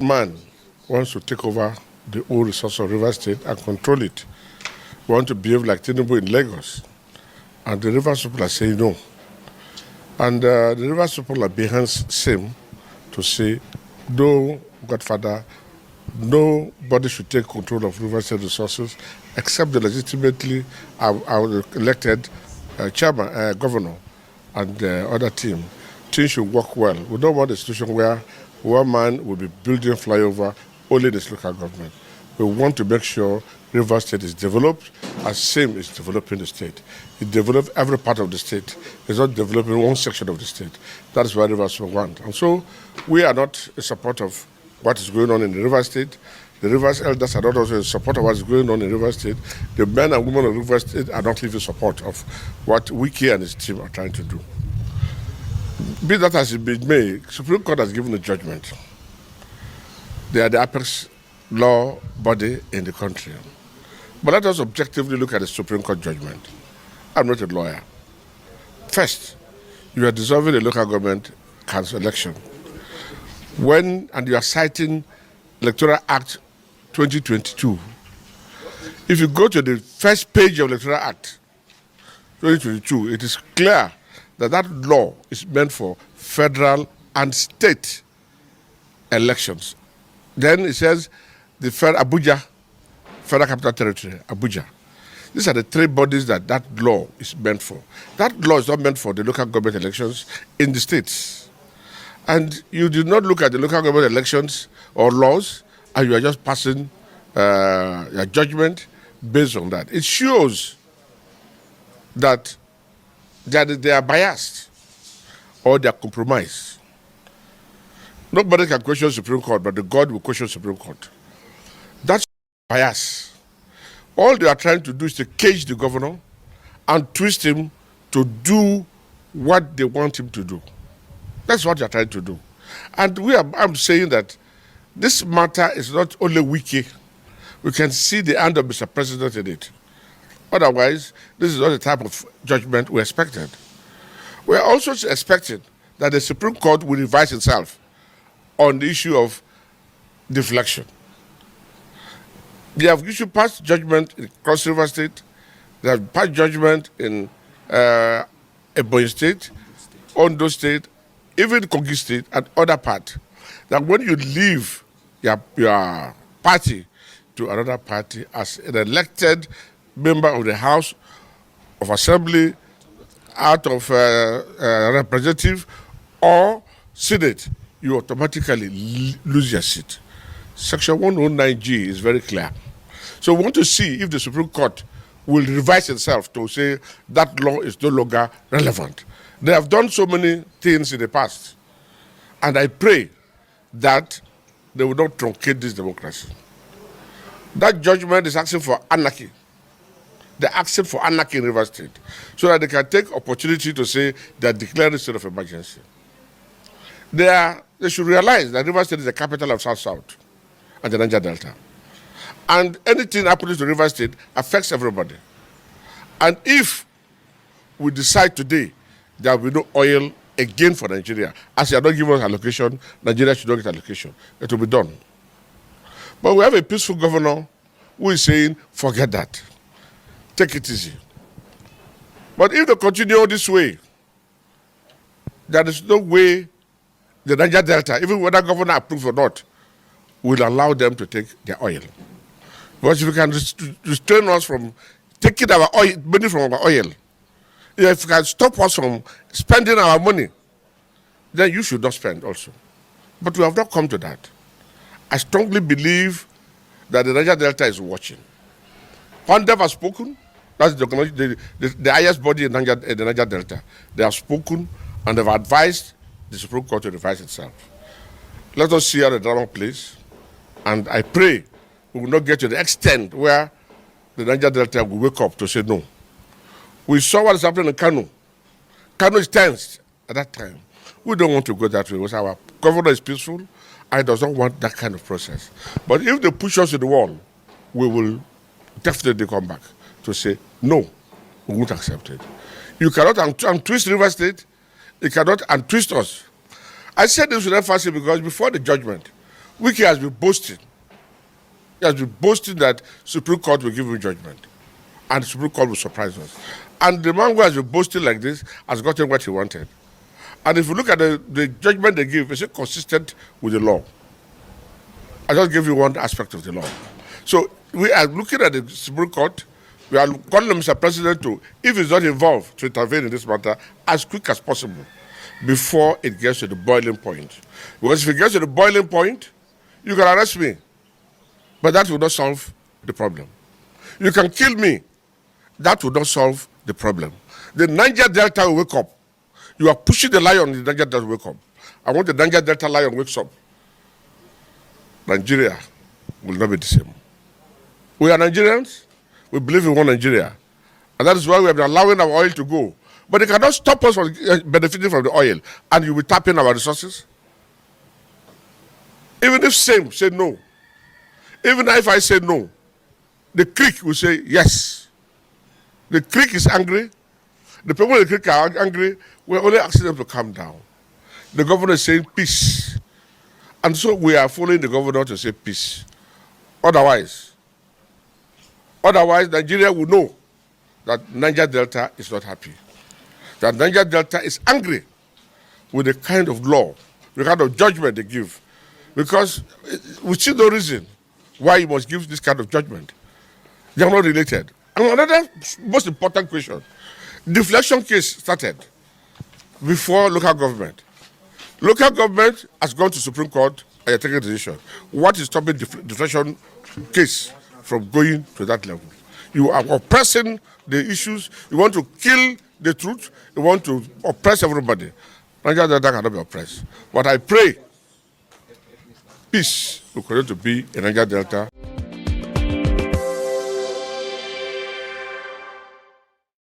man wants to take over the old resource of River State and control it. We want to behave like Tinubu in Lagos. And the Rivers people are saying no. And the Rivers people are behind same to say, no, Godfather, nobody should take control of River State resources except the legitimately elected chairman, governor, and the other team. Things should work well. We don't want a situation where one man will be building flyover only this local government. We want to make sure River State is developed as same is developing the state. It develops every part of the state. It's not developing one section of the state. That is what River State want. And so we are not in support of what is going on in the River State. The Rivers elders are not also in support of what is going on in River State. The men and women of River State are not even support of what Wiki and his team are trying to do. Be that as it be may, Supreme Court has given a judgment. They are the apex law body in the country. But let us objectively look at the Supreme Court judgment. I'm not a lawyer. First, you are dissolving a local government council election. And you are citing Electoral Act 2022. If you go to the first page of Electoral Act 2022, it is clear that that law is meant for federal and state elections. Then it says the Abuja, Federal Capital Territory, Abuja. These are the three bodies that law is meant for. That law is not meant for the local government elections in the states. And you did not look at the local government elections or laws, and you are just passing your judgment based on that. It shows that they are biased or they are compromised. Nobody can question Supreme Court, but the God will question Supreme Court. That's bias. All they are trying to do is to cage the governor and twist him to do what they want him to do. That's what they are trying to do. And I'm saying that this matter is not only wiki. We can see the hand of Mr. President in it. Otherwise, this is not the type of judgment we expected. We are also expecting that the Supreme Court will revise itself on the issue of deflection. They have issued past judgment in Cross River State. They have passed judgment in Ebonyi State, Ondo State, even Kogi State and other parts. That when you leave your party to another party as an elected member of the House of Assembly, out of representative or Senate, you automatically lose your seat. Section 109G is very clear. So we want to see if the Supreme Court will revise itself to say that law is no longer relevant. They have done so many things in the past, and I pray that they will not truncate this democracy. That judgment is asking for anarchy. They're asking for anarchy in River State so that they can take opportunity to say they're declaring a state of emergency. They should realize that River State is the capital of South-South and the Niger Delta. And anything happening to River State affects everybody. And if we decide today there will be no oil again for Nigeria, as you are not giving us allocation, Nigeria should not get allocation. It will be done. But we have a peaceful governor who is saying, forget that. Take it easy. But if they continue this way, there is no way the Niger Delta, even whether governor approves or not, will allow them to take their oil. Because if you can restrain us from taking our oil, money from our oil, if you can stop us from spending our money, then you should not spend also. But we have not come to that. I strongly believe that the Niger Delta is watching. Hondev has spoken. That's the highest body in the Niger Delta. They have spoken and they've advised the Supreme Court to revise itself. Let us see how the drama plays. And I pray we will not get to the extent where the Niger Delta will wake up to say no. We saw what is happening in Kano. Kano is tense at that time. We don't want to go that way because our governor is peaceful and does not want that kind of process. But if they push us to the wall, we will definitely come back to say, no, we won't accept it. You cannot untwist River State. You cannot untwist us. I said this with emphasis because before the judgment, Wiki has been boasting. He has been boasting that Supreme Court will give him judgment. And the Supreme Court will surprise us. And the man who has been boasting like this has gotten what he wanted. And if you look at the judgment they give, it's consistent with the law. I just give you one aspect of the law. So we are looking at the Supreme Court. We are calling on Mr. President to, if he's not involved, to intervene in this matter as quick as possible before it gets to the boiling point. Because if it gets to the boiling point, you can arrest me, but that will not solve the problem. You can kill me, that will not solve the problem. The Niger Delta will wake up. You are pushing the lion, the Niger Delta will wake up. I want the Niger Delta lion wakes up. Nigeria will not be the same. We are Nigerians. We believe in one Nigeria. And that is why we have been allowing our oil to go. But they cannot stop us from benefiting from the oil. And you will tap in our resources. Even if same say no. Even if I say no, the creek will say yes. The creek is angry. The people in the creek are angry. We're only asking them to calm down. The governor is saying peace. And so we are following the governor to say peace. Otherwise, Nigeria will know that Niger Delta is not happy. That Niger Delta is angry with the kind of law, the kind of judgment they give. Because we see no reason why you must give this kind of judgment. They are not related. And another most important question, deflection case started before local government. Local government has gone to Supreme Court and are taking a decision. What is stopping deflection case from going to that level? You are oppressing the issues. You want to kill the truth. You want to oppress everybody. Niger Delta cannot be oppressed. But I pray peace will continue to be in Niger Delta.